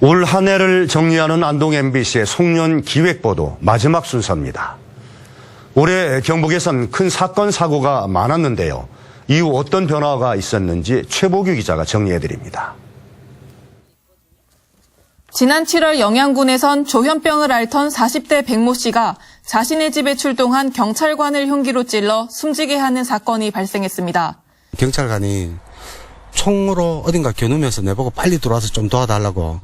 올 한 해를 정리하는 안동 MBC의 송년 기획보도 마지막 순서입니다. 올해 경북에선 큰 사건 사고가 많았는데요. 이후 어떤 변화가 있었는지 최보규 기자가 정리해드립니다. 지난 7월 영양군에선 조현병을 앓던 40대 백모 씨가 자신의 집에 출동한 경찰관을 흉기로 찔러 숨지게 하는 사건이 발생했습니다. 경찰관이 총으로 어딘가 겨누면서 내보고 빨리 들어와서 좀 도와달라고.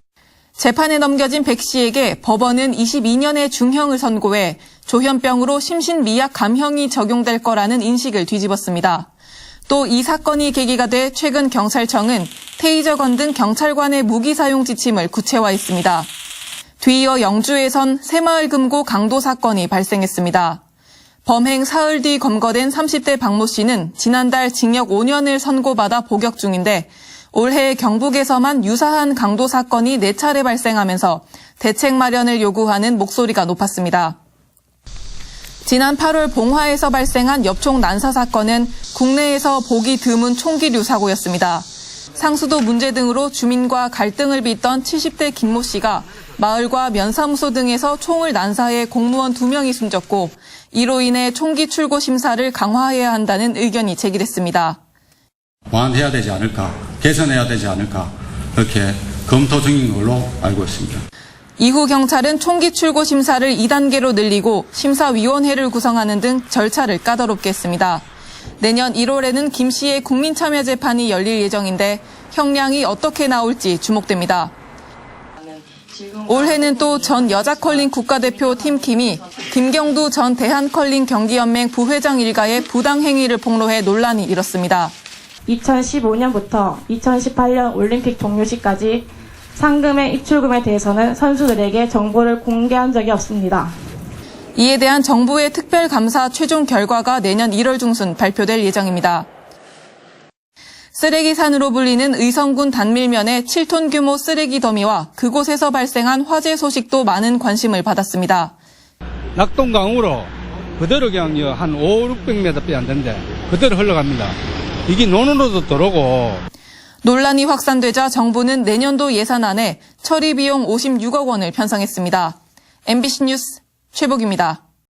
재판에 넘겨진 백 씨에게 법원은 22년의 중형을 선고해 조현병으로 심신미약 감형이 적용될 거라는 인식을 뒤집었습니다. 또 이 사건이 계기가 돼 최근 경찰청은 테이저건 등 경찰관의 무기 사용 지침을 구체화했습니다. 뒤이어 영주에선 새마을 금고 강도 사건이 발생했습니다. 범행 사흘 뒤 검거된 30대 박모 씨는 지난달 징역 5년을 선고받아 복역 중인데 올해 경북에서만 유사한 강도 사건이 4차례 발생하면서 대책 마련을 요구하는 목소리가 높았습니다. 지난 8월 봉화에서 발생한 엽총 난사 사건은 국내에서 보기 드문 총기류 사고였습니다. 상수도 문제 등으로 주민과 갈등을 빚던 70대 김모 씨가 마을과 면사무소 등에서 총을 난사해 공무원 2명이 숨졌고 이로 인해 총기 출고 심사를 강화해야 한다는 의견이 제기됐습니다. 보완해야 되지 않을까, 개선해야 되지 않을까 이렇게 검토 중인 걸로 알고 있습니다. 이후 경찰은 총기 출고 심사를 2단계로 늘리고 심사위원회를 구성하는 등 절차를 까다롭게 했습니다. 내년 1월에는 김 씨의 국민참여 재판이 열릴 예정인데 형량이 어떻게 나올지 주목됩니다. 올해는 또 전 여자컬링 국가대표 팀킴이 김경두 전 대한컬링 경기연맹 부회장 일가의 부당행위를 폭로해 논란이 일었습니다. 2015년부터 2018년 올림픽 종료시까지 상금의 입출금에 대해서는 선수들에게 정보를 공개한 적이 없습니다. 이에 대한 정부의 특별감사 최종 결과가 내년 1월 중순 발표될 예정입니다. 쓰레기산으로 불리는 의성군 단밀면의 7톤 규모 쓰레기 더미와 그곳에서 발생한 화재 소식도 많은 관심을 받았습니다. 낙동강으로 그대로 그냥 한 500~600m 빼 안 되는데 그대로 흘러갑니다. 이게 논으로도 들어오고. 논란이 확산되자 정부는 내년도 예산안에 처리 비용 56억 원을 편성했습니다. MBC 뉴스 최복입니다.